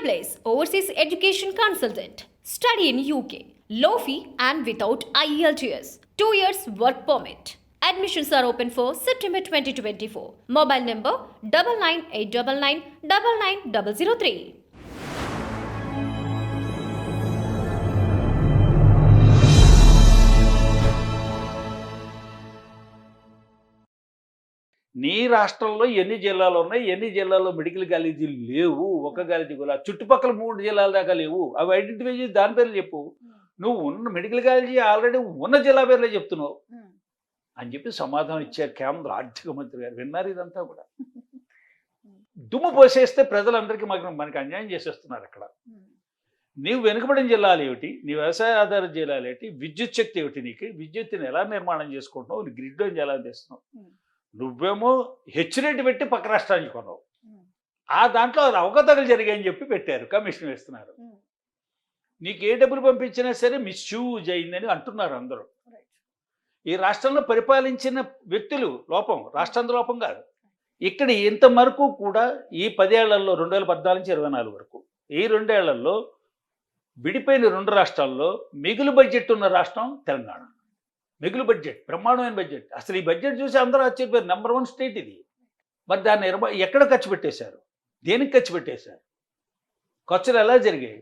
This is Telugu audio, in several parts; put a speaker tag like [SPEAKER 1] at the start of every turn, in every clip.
[SPEAKER 1] Place Overseas Education Consultant. Study in UK. Low fee and without IELTS. 2 years work permit. Admissions are open for September 2024. Mobile number 9989999003.
[SPEAKER 2] నీ రాష్ట్రంలో ఎన్ని జిల్లాలు ఉన్నాయి, ఎన్ని జిల్లాల్లో మెడికల్ కాలేజీలు లేవు? ఒక కాలేజీ కూడా చుట్టుపక్కల 3 జిల్లాల దాకా లేవు. అవి ఐడెంటిఫై చేసి దాని పేర్లు చెప్పు. నువ్వు ఉన్న మెడికల్ కాలేజీ ఆల్రెడీ ఉన్న జిల్లా పేర్లే చెప్తున్నావు అని చెప్పి సమాధానం ఇచ్చారు కేంద్ర ఆర్థిక మంత్రి గారు. విన్నారు ఇదంతా కూడా. దుమ్ము పోసేస్తే ప్రజలందరికీ మనకి అన్యాయం చేసేస్తున్నారు అక్కడ. నీవు వెనుకబడిన జిల్లాలు ఏమిటి, నీ వ్యవసాయ ఆధారిత జిల్లాలు ఏమిటి, విద్యుత్ శక్తి ఏమిటి, నీకు విద్యుత్తుని ఎలా నిర్మాణం చేసుకుంటున్నావు, నీ గ్రిడ్ ఎలా చేస్తున్నావు? నువ్వేమో హెచ్చరేట్ పెట్టి పక్క రాష్ట్రానికి కొన్నావు. ఆ దాంట్లో అది అవకతవకలు జరిగాయని చెప్పి పెట్టారు, కమిషన్ వేస్తున్నారు. నీకు ఏ డబ్బులు పంపించినా సరే మిస్యూజ్ అయిందని అంటున్నారు అందరూ. ఈ రాష్ట్రంలో పరిపాలించిన వ్యక్తులు లోపం, రాష్ట్రం లోపం కాదు. ఇక్కడ ఇంతవరకు కూడా ఈ 10 ఏళ్లలో 2014 నుంచి 24 వరకు ఈ 2 ఏళ్లలో విడిపోయిన 2 రాష్ట్రాల్లో మిగులు బడ్జెట్ ఉన్న రాష్ట్రం తెలంగాణ. మిగులు బడ్జెట్, బ్రహ్మాండమైన బడ్జెట్. అసలు ఈ బడ్జెట్ చూసి అందరూ ఆశ్చర్యపోయారు. నెంబర్ 1 స్టేట్ ఇది. మరి దాన్ని ఎక్కడ ఖర్చు పెట్టేశారు, దేనికి ఖర్చు పెట్టేశారు, ఖర్చులు ఎలా జరిగాయి?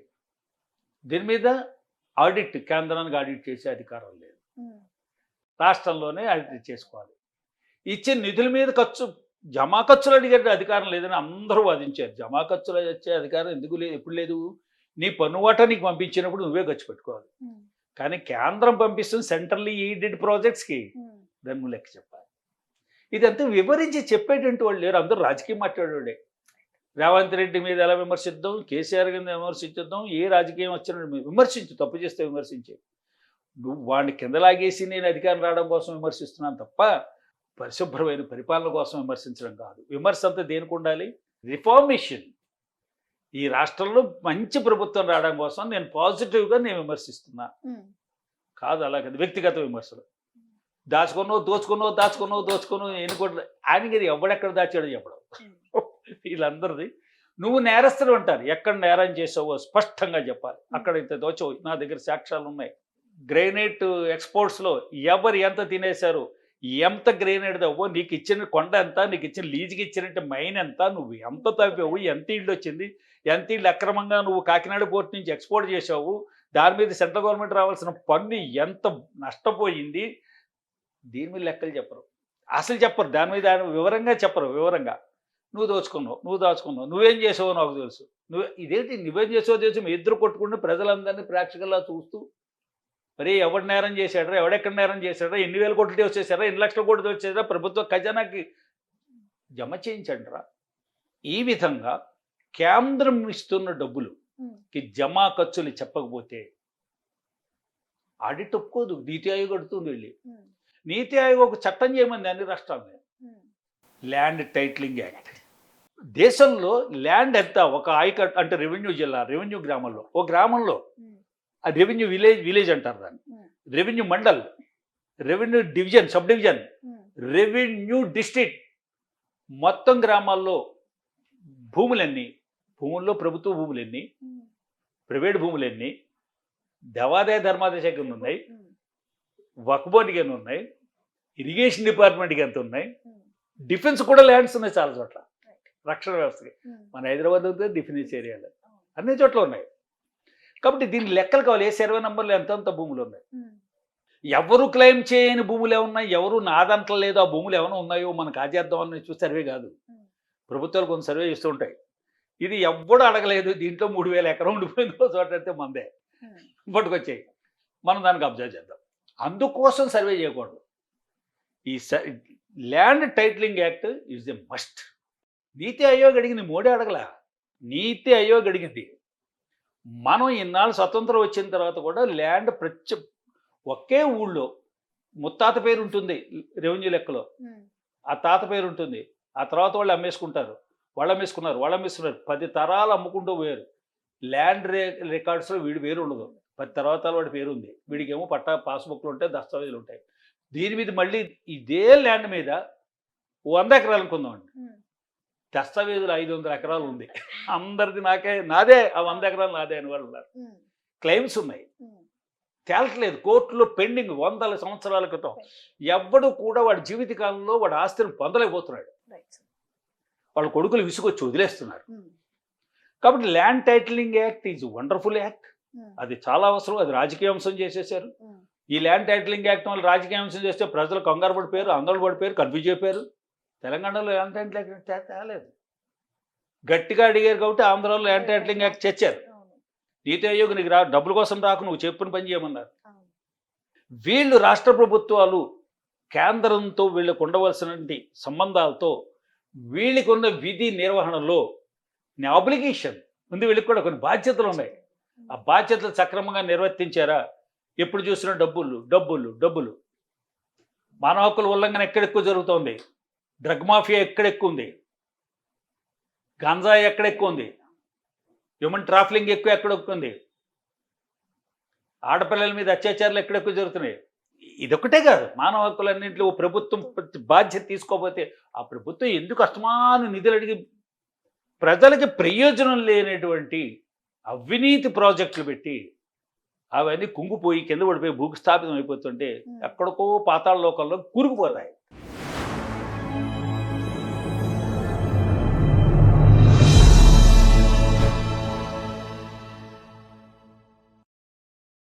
[SPEAKER 2] దీని మీద ఆడిట్, కేంద్రానికి ఆడిట్ చేసే అధికారం లేదు. రాష్ట్రంలోనే ఆడిట్ చేసుకోవాలి. ఇచ్చిన నిధుల మీద జమా ఖర్చులు అడిగే అధికారం లేదని అందరూ వాదించారు. జమా ఖర్చులు వచ్చే అధికారం ఎందుకు లేదు, ఎప్పుడు లేదు? నీ పన్ను వాటా నీకు పంపించినప్పుడు నువ్వే ఖర్చు పెట్టుకోవాలి. కానీ కేంద్రం పంపిస్తుంది సెంట్రల్లీ ఎయిడెడ్ ప్రాజెక్ట్స్కి, దాన్ని నువ్వు లెక్క చెప్పాలి. ఇదంతా వివరించి చెప్పేటువంటి వాళ్ళు లేరు. అందరూ రాజకీయం మాట్లాడేవాడే. రేవంత్ రెడ్డి మీద ఎలా విమర్శిద్దాం, కేసీఆర్ కింద విమర్శించుద్దాం, ఏ రాజకీయం వచ్చినా విమర్శించు, తప్పు చేస్తే విమర్శించే. నువ్వు వాడిని కింద లాగేసి నేను అధికారం రావడం కోసం విమర్శిస్తున్నాను తప్ప పరిశుభ్రమైన పరిపాలన కోసం విమర్శించడం కాదు. విమర్శ అంతా దేనికి ఉండాలి? రిఫార్మేషన్. ఈ రాష్ట్రంలో మంచి ప్రభుత్వం రావడం కోసం నేను పాజిటివ్గా నేను విమర్శిస్తున్నా కాదు. అలాగే వ్యక్తిగత విమర్శలు. దోచుకున్నావు ఎన్నుకోవడం ఆయనకి ఎవడెక్కడ దాచాడో చెప్పడం వీళ్ళందరిది. నువ్వు నేరస్తులు అంటారు, ఎక్కడ నేరం చేసావో స్పష్టంగా చెప్పాలి. అక్కడ ఇంత దోచవు, నా దగ్గర సాక్ష్యాలు ఉన్నాయి. గ్రైనేట్ ఎక్స్పోర్ట్స్లో ఎవరు ఎంత తినేశారు, ఎంత గ్రైనేట్ తవ్వో, నీకు ఇచ్చిన కొండ ఎంత, నీకు ఇచ్చిన లీజుకి ఇచ్చినట్టు మైన్ ఎంత, నువ్వు ఎంత తవ్వావు, ఎంత ఇల్లు వచ్చింది, ఎంత ఇల్లు అక్రమంగా నువ్వు కాకినాడ పోర్ట్ నుంచి ఎక్స్పోర్ట్ చేసావు, దాని మీద సెంట్రల్ గవర్నమెంట్ రావాల్సిన పన్ను ఎంత నష్టపోయింది, దీని మీద లెక్కలు చెప్పరు, అసలు చెప్పరు. దాని మీద వివరంగా చెప్పరు. వివరంగా నువ్వు దాచుకున్నావు, నువ్వేం చేసావో నాకు తెలుసు, ఇదేంటి నువ్వేం చేసావో తెలుసు. మీ ఇద్దరు కొట్టుకుంటే ప్రజలందరినీ ప్రేక్షకుల్లా చూస్తూ మరి ఎవడు నేరం చేశాడరా, ఎవడెక్కడ నేరం చేశాడరా, ఎన్ని వేల కోట్లు వచ్చేసారా, ఎన్ని లక్షల కోట్లు వచ్చేసారా, ప్రభుత్వ ఖజానాకి జమ చేయించండిరా. ఈ విధంగా కేంద్రం ఇస్తున్న డబ్బులుకి జమా ఖర్చులు చెప్పకపోతే ఆడిట్ ఒప్పుకోదు. నీతి ఆయోగ్ అడుగుతుంది వెళ్ళి. నీతి ఆయోగ్ ఒక చట్టం చేయమంది అన్ని రాష్ట్రాలని, ల్యాండ్ టైటిలింగ్ యాక్ట్. దేశంలో ల్యాండ్ ఎంత, ఒక ఆయకట్ అంటే రెవెన్యూ జిల్లా, రెవెన్యూ గ్రామంలో, ఓ గ్రామంలో అది రెవెన్యూ విలేజ్ అంటారు దాన్ని, revenue mandal, revenue division, sub division, revenue district, మొత్తం గ్రామాల్లో భూములన్నీ, భూముల్లో ప్రభుత్వ భూములు ఎన్ని, ప్రైవేట్ భూములు ఎన్ని, దేవాదాయ ధర్మాదాయ శాఖ ఉన్నాయి, వక్ఫ్ బోర్డుకి ఎన్ని ఉన్నాయి, ఇరిగేషన్ డిపార్ట్మెంట్కి ఎంత ఉన్నాయి, డిఫెన్స్ కూడా ల్యాండ్స్ ఉన్నాయి చాలా చోట్ల, రక్షణ వ్యవస్థకి. మన హైదరాబాద్ డిఫెన్స్ ఏరియాలో అన్ని చోట్ల ఉన్నాయి. కాబట్టి దీనికి లెక్కలు కావాలి. ఏ సర్వే నెంబర్లు ఎంతంత భూములు ఉన్నాయి, ఎవరు క్లెయిమ్ చేయని భూములు ఏమున్నాయి, ఎవరు నాదంటం లేదు ఆ భూములు ఏమైనా ఉన్నాయో మనకు ఆచేద్దామని చూసి సర్వే కాదు. ప్రభుత్వాలు కొంత సర్వే చేస్తూ ఉంటాయి. ఇది ఎవ్వడు అడగలేదు, దీంట్లో 3000 ఎకరం ఉండిపోయిందో చోట అయితే మందే పట్టుకొచ్చాయి, మనం దానికి అబ్జర్వ్ చేద్దాం. అందుకోసం సర్వే చేయకూడదు. ఈ land titling act is a must. నీతి ఆయోగ్ అడిగింది, మోడీ అడగలా, నీతి ఆయోగ్ అడిగింది. మనం ఇన్నాళ్ళు స్వతంత్రం వచ్చిన తర్వాత కూడా ల్యాండ్ ఒకే ఊళ్ళో ముత్తాత పేరు ఉంటుంది రెవెన్యూ లెక్కలో, ఆ తాత పేరు ఉంటుంది, ఆ తర్వాత వాళ్ళు అమ్మేసుకున్నారు, 10 తరాలు అమ్ముకుంటూ పోయారు. ల్యాండ్ రికార్డ్స్లో వీడి పేరు ఉండదు, 10 తర్వాత వాడి పేరు ఉంది, వీడికేమో పట్టా పాస్బుక్లు ఉంటాయి, దస్తావేజులు ఉంటాయి. దీని మీద మళ్ళీ ఇదే ల్యాండ్ మీద 100 ఎకరాలు అనుకుందామండి, దస్తావేజులు 500 ఎకరాలు ఉంది, అందరిది నాదే, ఆ 100 ఎకరాలు నాదే అని వాళ్ళు ఉన్నారు. క్లెయిమ్స్ ఉన్నాయి, తేలట్లేదు, కోర్టులో పెండింగ్, వందల సంవత్సరాల క్రితం. ఎవ్వడు కూడా వాడి జీవితకాలంలో వాడి ఆస్తిని పొందలేకపోతున్నాడు. వాళ్ళ కొడుకులు విసుగొచ్చి వదిలేస్తున్నారు. కాబట్టి land titling act is wonderful act. అది చాలా అవసరం. అది రాజకీయ అంశం చేసేసారు. ఈ ల్యాండ్ టైటిలింగ్ యాక్ట్ వల్ల రాజకీయ అంశం చేస్తే ప్రజలు కంగారు పడిపోయారు, ఆందోళన పడిపోయారు, కన్ఫ్యూజ్ అయిపోయారు. తెలంగాణలో ల్యాండ్ టైటిలింగ్ యాక్ట్ తేలేదు, గట్టిగా అడిగారు కాబట్టి ఆంధ్రాలో ల్యాండ్ టైటిలింగ్ యాక్ట్ తెచ్చారు. నీతి ఆయోగ్ నీకు డబ్బుల కోసం రాకు, నువ్వు చెప్పిన పని చేయమన్నారు. వీళ్ళు రాష్ట్ర ప్రభుత్వాలు కేంద్రంతో వీళ్ళకు ఉండవలసిన సంబంధాలతో వీళ్ళకి ఉన్న విధి నిర్వహణలో అబ్లిగేషన్ ఉంది, వీళ్ళకి కూడా కొన్ని బాధ్యతలు ఉన్నాయి. ఆ బాధ్యతలు సక్రమంగా నిర్వర్తించారా? ఎప్పుడు చూసినా డబ్బులు డబ్బులు డబ్బులు. మానవ హక్కుల ఉల్లంఘన ఎక్కడెక్కువ జరుగుతోంది, డ్రగ్ మాఫియా ఎక్కడెక్కువ ఉంది, గంజాయి ఎక్కడెక్కువ ఉంది, హ్యూమన్ ట్రాఫికింగ్ ఎక్కడెక్కువ ఉంది, ఆడపిల్లల మీద అత్యాచారాలు ఎక్కడెక్కువ జరుగుతున్నాయి. ఇదొక్కటే కాదు, మానవ హక్కులన్నింటిలో ప్రభుత్వం బాధ్యత తీసుకోకపోతే ఆ ప్రభుత్వం ఎందుకు అస్తమాను నిధులు అడిగి ప్రజలకి ప్రయోజనం లేనటువంటి అవినీతి ప్రాజెక్టులు పెట్టి అవన్నీ కుంగిపోయి కింద పడిపోయి భూస్థాపితం అయిపోతుంటే ఎక్కడికో పాతాళ లోకంలో కూరుకుపోతాయి.